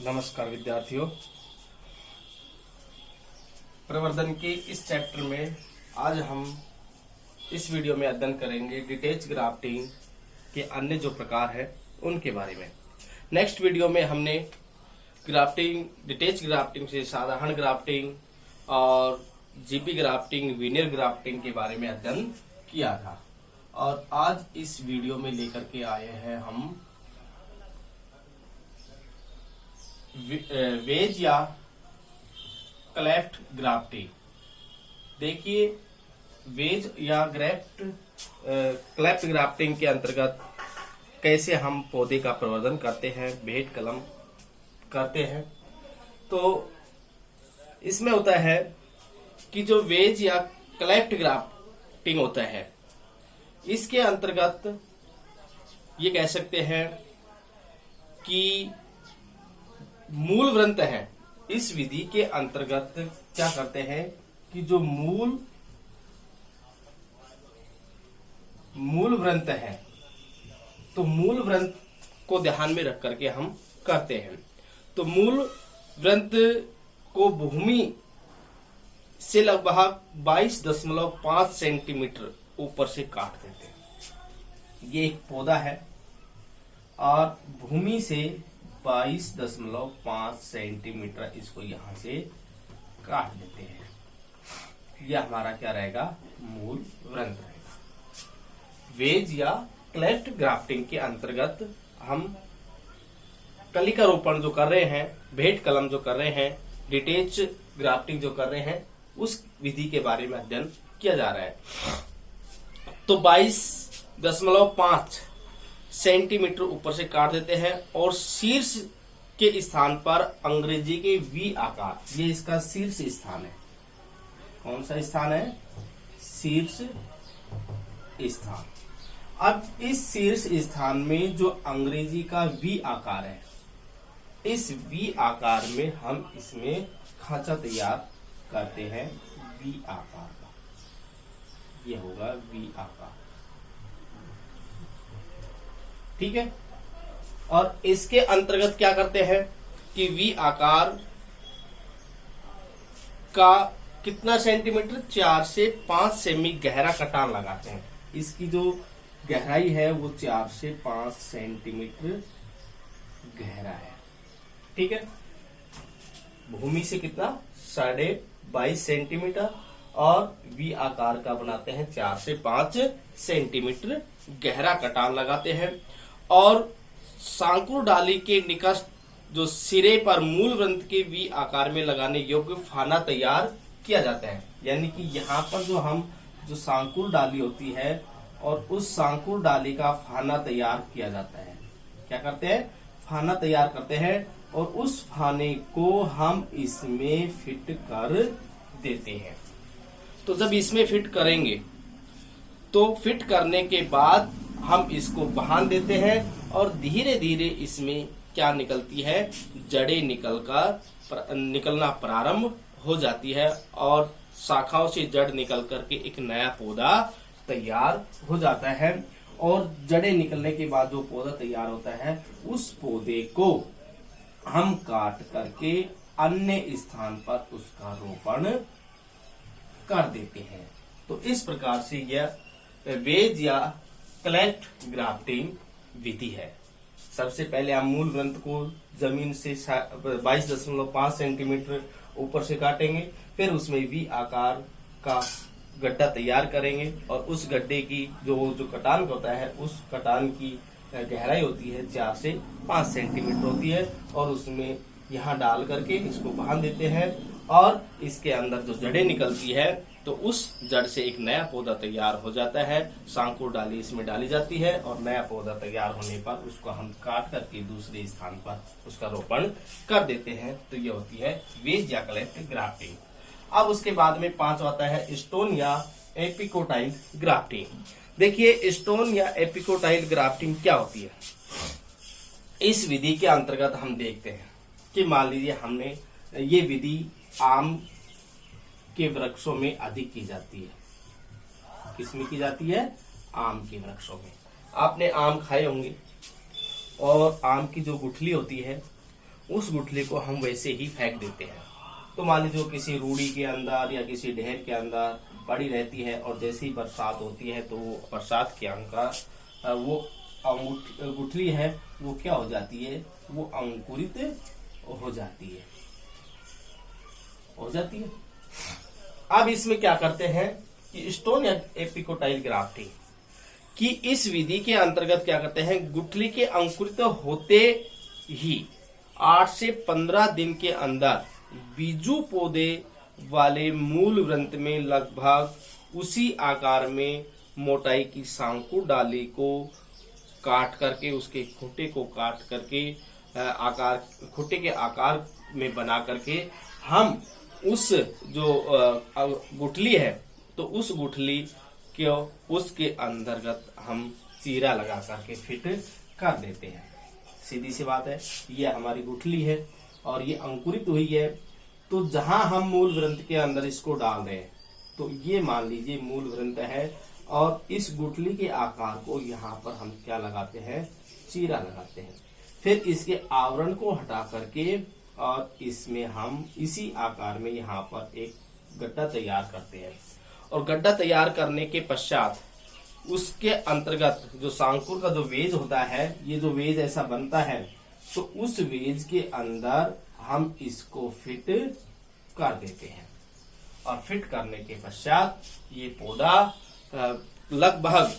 नमस्कार विद्यार्थियों। प्रवर्धन के इस चैप्टर में आज हम इस वीडियो में अध्ययन करेंगे डिटेच ग्राफ्टिंग के अन्य जो प्रकार है उनके बारे में। नेक्स्ट वीडियो में हमने डिटेच ग्राफ्टिंग से साधारण ग्राफ्टिंग और जीपी ग्राफ्टिंग, वीनियर ग्राफ्टिंग के बारे में अध्ययन किया था और आज इस वीडियो में लेकर के आए हैं हम वेज या क्लेफ्ट ग्राफ्टिंग। देखिए, वेज या क्लेफ्ट ग्राफ्टिंग के अंतर्गत कैसे हम पौधे का प्रवर्धन करते हैं, भेंट कलम करते हैं। तो इसमें होता है कि जो वेज या क्लेफ्ट ग्राफ्टिंग होता है, इसके अंतर्गत ये कह सकते हैं कि मूल वृंत है। इस विधि के अंतर्गत क्या करते हैं कि जो मूल वृंत है, तो मूल वृंत को ध्यान में रख करके हम करते हैं। तो मूल वृंत को भूमि से लगभग 22.5 सेंटीमीटर ऊपर से काट देते हैं। ये एक पौधा है और भूमि से 22.5 सेंटीमीटर इसको यहां से काट देते हैं। यह हमारा क्या रहेगा? मूल वृंत रहेगा। वेज या क्लेफ्ट ग्राफ्टिंग के अंतर्गत हम कलिका रोपण जो कर रहे हैं, भेंट कलम जो कर रहे हैं, डिटेच ग्राफ्टिंग जो कर रहे हैं, उस विधि के बारे में अध्ययन किया जा रहा है। तो 22.5 सेंटीमीटर ऊपर से काट देते हैं और शीर्ष के स्थान पर अंग्रेजी के वी आकार, ये इसका शीर्ष स्थान है। कौन सा स्थान है? शीर्ष स्थान। अब इस शीर्ष स्थान में जो अंग्रेजी का वी आकार है, इस वी आकार में हम इसमें खांचा तैयार करते हैं वी आकार का। ये होगा वी आकार, ठीक है। और इसके अंतर्गत क्या करते हैं कि वी आकार का कितना सेंटीमीटर? 4 से 5 सेमी गहरा कटान लगाते हैं। इसकी जो गहराई है वो 4 से 5 सेंटीमीटर गहरा है, ठीक है। भूमि से कितना? 22.5 सेंटीमीटर और वी आकार का बनाते हैं 4 से 5 सेंटीमीटर गहरा कटान लगाते हैं और सांकुर डाली के निकट जो सिरे पर मूल वृंत के वी आकार में लगाने योग्य फाना तैयार किया जाता है। यानी कि यहाँ पर जो सांकुर डाली होती है और उस सांकुर डाली का फाना तैयार किया जाता है। क्या करते हैं? फाना तैयार करते हैं और उस फाने को हम इसमें फिट कर देते हैं। तो जब इसमें फिट करेंगे तो फिट करने के बाद हम इसको बांध देते हैं और धीरे धीरे इसमें क्या निकलती है? जड़ें निकलना प्रारंभ हो जाती है और शाखाओं से जड़ निकल करके एक नया पौधा तैयार हो जाता है। और जड़ें निकलने के बाद जो पौधा तैयार होता है, उस पौधे को हम काट करके अन्य स्थान पर उसका रोपण कर देते हैं। तो इस प्रकार से यह वेज या क्लेफ्ट ग्राफ्टिंग विधि है। सबसे पहले हम मूल वृंत को जमीन से 22.5 सेंटीमीटर ऊपर से काटेंगे, फिर उसमें वी आकार का गड्ढा तैयार करेंगे और उस गड्ढे की जो कटान होता है, उस कटान की गहराई होती है 4 से 5 सेंटीमीटर होती है और उसमें यहाँ डाल करके इसको बांध देते हैं और इसके अंदर जो जड़ें निकलती है तो उस जड़ से एक नया पौधा तैयार हो जाता है। सांकुर डाली इसमें डाली जाती है और नया पौधा तैयार होने पर उसको हम काट करके दूसरे स्थान पर उसका रोपण कर देते हैं। तो ये होती है वेज या क्लेफ्ट ग्राफ्टिंग। अब उसके बाद में 5 आता है स्टोन या एपिकोटाइल ग्राफ्टिंग। देखिए, स्टोन या एपिकोटाइल ग्राफ्टिंग क्या होती है? इस विधि के अंतर्गत हम देखते हैं कि मान लीजिए हमने ये विधि आम के वृक्षों में अधिक की जाती है। किसमें की जाती है? आम के वृक्षों में। आपने आम खाए होंगे और आम की जो गुठली होती है उस गुठली को हम वैसे ही फेंक देते हैं। तो मान लीजिए किसी रूढ़ी के अंदर या किसी ढेर के अंदर पड़ी रहती है और जैसे ही बरसात होती है तो वो बरसात के अंदर वो गुठली है वो क्या हो जाती है, वो अंकुरित हो जाती है। अब इसमें क्या करते हैं कि स्टोन या एपिकोटाइल ग्राफ्टिंग कि इस विधि के अंतर्गत क्या करते हैं, गुठली के अंकुरित होते ही 8 से 15 दिन के अंदर बीजू पौधे वाले मूल वृंत में लगभग उसी आकार में मोटाई की सांकुर डाली को काट करके, उसके खूंटे को काट करके खूंटे के आकार में बना करके हम उस जो गुठली है तो उस गुठली के उसके अंतर्गत हम चीरा लगा करके फिट कर देते हैं। सीधी सी बात है, ये हमारी गुठली है और ये अंकुरित हुई है। तो जहां हम मूल वृंत के अंदर इसको डाल रहे हैं तो ये मान लीजिए मूल वृंत है और इस गुठली के आकार को यहाँ पर हम क्या लगाते हैं, चीरा लगाते हैं। फिर इसके आवरण को हटा करके और इसमें हम इसी आकार में यहाँ पर एक गड्ढा तैयार करते हैं और गड्ढा तैयार करने के पश्चात उसके अंतर्गत जो सांकुर का जो वेज होता है, ये जो वेज ऐसा बनता है तो उस वेज के अंदर हम इसको फिट कर देते हैं और फिट करने के पश्चात ये पौधा लगभग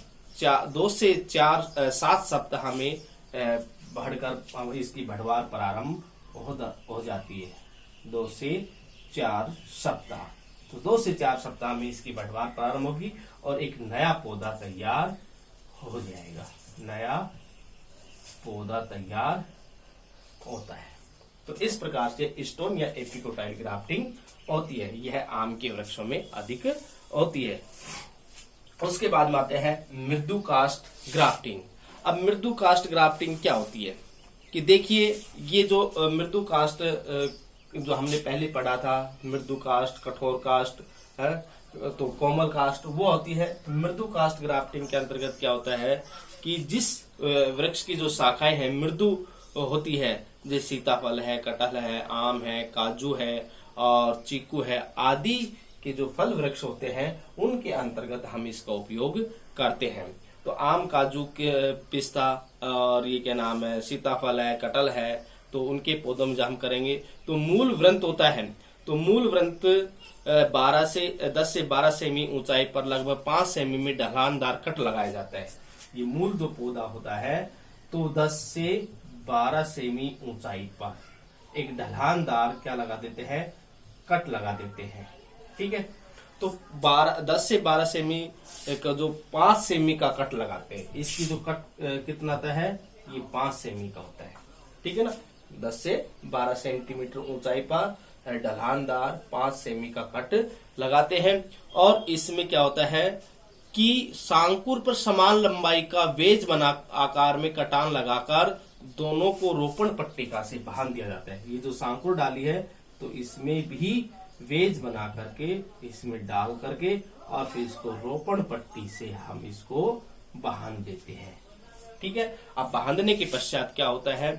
2 से 7 सप्ताह में बढ़कर इसकी बढ़वार प्रारंभ हो जाती है। 2 से 4 सप्ताह, तो 2 से 4 सप्ताह में इसकी बढ़वार प्रारंभ होगी और एक नया पौधा तैयार हो जाएगा। नया पौधा तैयार होता है। तो इस प्रकार से स्टोन या एपिकोटाइल ग्राफ्टिंग होती है। यह आम के वृक्षों में अधिक होती है। उसके बाद में आते हैं मृदु कास्ट ग्राफ्टिंग। अब मृदु कास्ट ग्राफ्टिंग क्या होती है कि देखिए, ये जो मृदु कास्ट जो हमने पहले पढ़ा था, मृदु कास्ट, कठोर कास्ट है, तो कोमल कास्ट वो होती है। मृदु कास्ट ग्राफ्टिंग के अंतर्गत क्या होता है कि जिस वृक्ष की जो शाखाएं हैं मृदु होती है, जैसे सीताफल है, कटहल है, आम है, काजू है और चीकू है आदि के जो फल वृक्ष होते हैं उनके अंतर्गत हम इसका उपयोग करते हैं। तो आम, काजू के, पिस्ता और ये क्या नाम है, सीताफल है, कटहल है, तो उनके पौधों में जब हम करेंगे तो मूल वृंत होता है। तो मूल वृंत 10 से 12 सेमी ऊंचाई पर लगभग 5 सेमी में ढलानदार कट लगाया जाता है। ये मूल जो पौधा होता है तो 10 से 12 सेमी ऊंचाई पर एक ढलानदार क्या लगा देते हैं, कट लगा देते हैं। ठीक है, तो 10 से 12 सेमी का जो 5 सेमी का कट लगाते हैं, इसकी जो कट कितना आता है, ये 5 सेमी का होता है। ठीक है ना, 10 से 12 सेंटीमीटर ऊंचाई पर ढलानदार 5 सेमी का कट लगाते हैं। और इसमें क्या होता है कि सांकुर पर समान लंबाई का वेज बना आकार में कटान लगाकर दोनों को रोपण पट्टिका से बांध दिया जाता है। ये जो सांकुर डाली है तो इसमें भी वेज बना करके इसमें डाल करके और फिर इसको रोपण पट्टी से हम इसको बांध देते हैं। ठीक है, अब बांधने के पश्चात क्या होता है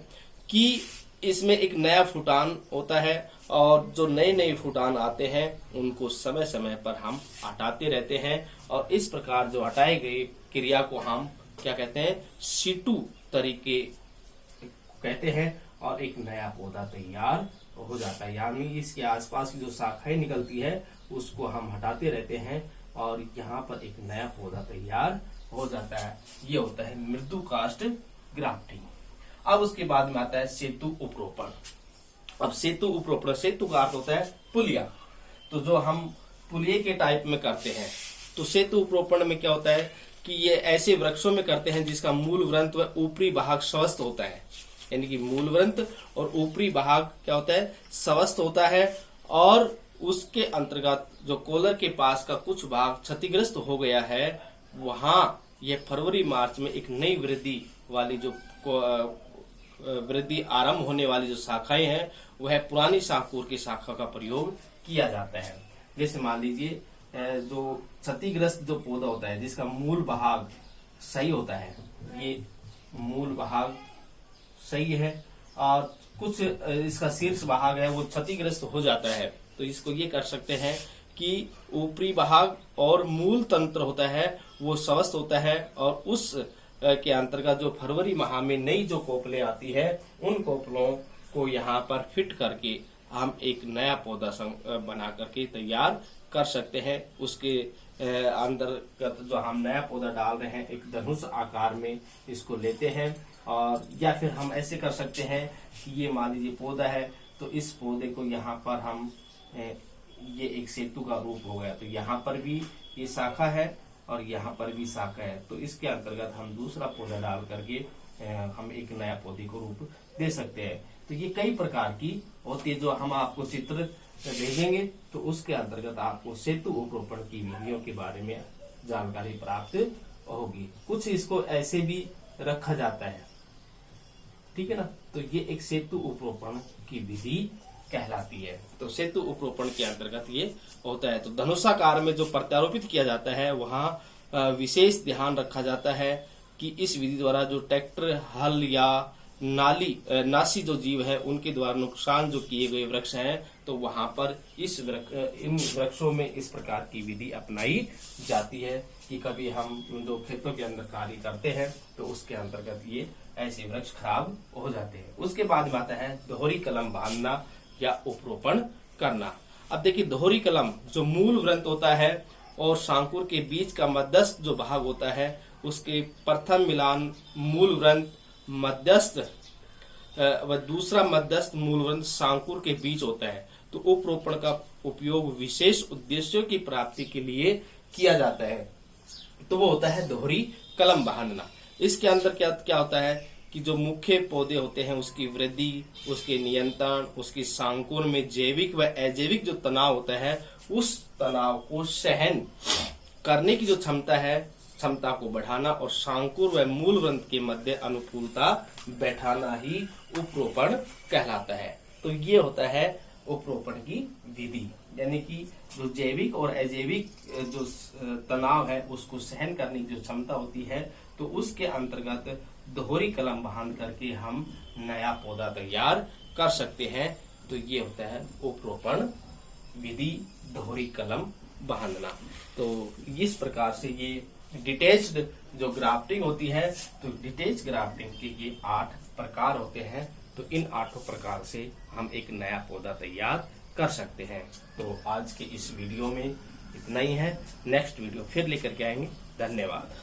कि इसमें एक नया फुटान होता है और जो नए फुटान आते हैं उनको समय समय पर हम हटाते रहते हैं और इस प्रकार जो हटाए गए क्रिया को हम क्या कहते हैं, सीटू तरीके कहते हैं और एक नया पौधा तैयार हो जाता है। यानी इसके आसपास की जो शाखाएं निकलती है उसको हम हटाते रहते हैं और यहाँ पर एक नया पौधा तैयार हो जाता है। ये होता है मृदु कास्ट ग्राफ्टिंग। अब उसके बाद में आता है सेतु उपरोपण। अब सेतु उपरोपण, सेतु का अर्थ होता है पुलिया। तो जो हम पुलिये के टाइप में करते हैं, तो सेतु उपरोपण में क्या होता है कि ये ऐसे वृक्षों में करते हैं जिसका मूल वृंत व ऊपरी भाग स्वस्थ होता है। यानी कि मूल वृंत और ऊपरी भाग क्या होता है, स्वस्थ होता है और उसके अंतर्गत जो कॉलर के पास का कुछ भाग क्षतिग्रस्त हो गया है, वहां ये फरवरी मार्च में एक नई वृद्धि वाली जो वृद्धि आरंभ होने वाली जो शाखाएं हैं वह पुरानी सांकुर की शाखा का प्रयोग किया जाता है। जैसे मान लीजिए जो क्षतिग्रस्त जो पौधा होता है जिसका मूल भाग सही होता है, ये मूल भाग सही है और कुछ इसका शीर्ष भाग है वो क्षतिग्रस्त हो जाता है, तो इसको ये कर सकते हैं कि ऊपरी भाग और मूल तंत्र होता है वो स्वस्थ होता है, और उस के अंतर्गत जो फरवरी माह में नई जो कोपलें आती है उन कोपलों को यहाँ पर फिट करके हम एक नया पौधा बना करके तैयार कर सकते हैं। उसके अंतर्गत जो हम नया पौधा डाल रहे हैं एक धनुष आकार में इसको लेते हैं, और या फिर हम ऐसे कर सकते हैं कि ये मान लीजिए पौधा है, तो इस पौधे को यहाँ पर हम ये एक सेतु का रूप हो गया, तो यहाँ पर भी ये शाखा है और यहाँ पर भी शाखा है, तो इसके अंतर्गत हम दूसरा पौधा डाल करके हम एक नया पौधे को रूप दे सकते हैं। तो ये कई प्रकार की होती है, जो हम आपको चित्र भेजेंगे तो उसके अंतर्गत आपको सेतु उपरोपण की विधियों के बारे में जानकारी प्राप्त होगी। कुछ इसको ऐसे भी रखा जाता है, ठीक है ना, तो ये एक सेतु उपरोपण की विधि कहलाती है। तो सेतु उपरोपण के अंतर्गत ये होता है। तो धनुषाकार में जो प्रत्यारोपित किया जाता है वहाँ विशेष ध्यान रखा जाता है कि इस विधि द्वारा जो ट्रैक्टर, हल या नासी जो जीव है उनके द्वारा नुकसान जो किए गए वृक्ष हैं, तो वहां पर इन वृक्षों में इस प्रकार की विधि अपनाई जाती है कि कभी हम जो खेतों के अंदर कार्य करते हैं तो उसके अंतर्गत ये ऐसे वृक्ष खराब हो जाते हैं। उसके बाद में आता है दोहरी कलम बांधना या उपरोपण करना। अब देखिए, दोहरी कलम जो मूल वृंत होता है और सांकुर के बीच का मध्यस्थ जो भाग होता है उसके प्रथम मिलान मूल वृंत मध्यस्थ व दूसरा मध्यस्थ मूल वृंत सांकुर के बीच होता है। तो उपरोपण का उपयोग विशेष उद्देश्यों की प्राप्ति के लिए किया जाता है, तो वो होता है दोहरी कलम बांधना। इसके अंदर क्या होता है कि जो मुख्य पौधे होते हैं उसकी वृद्धि, उसके नियंत्रण, उसकी सांकुर में जैविक व अजैविक जो तनाव होता है उस तनाव को सहन करने की जो क्षमता को बढ़ाना और सांकुर व मूल वृंत के मध्य अनुकूलता बैठाना ही उपरोपण कहलाता है। तो ये होता है उपरोपण की विधि, यानी कि जो जैविक और अजैविक जो तनाव है उसको सहन करने की जो क्षमता होती है, तो उसके अंतर्गत दोहरी कलम बांध करके हम नया पौधा तैयार कर सकते हैं। तो ये होता है उपरोपण विधि, दोहरी कलम बांधना। तो इस प्रकार से ये डिटेच्ड जो ग्राफ्टिंग होती है, तो डिटेच ग्राफ्टिंग के ये 8 प्रकार होते हैं। तो इन 8 प्रकार से हम एक नया पौधा तैयार कर सकते हैं। तो आज के इस वीडियो में इतना ही है। नेक्स्ट वीडियो फिर लेकर के आएंगे। धन्यवाद।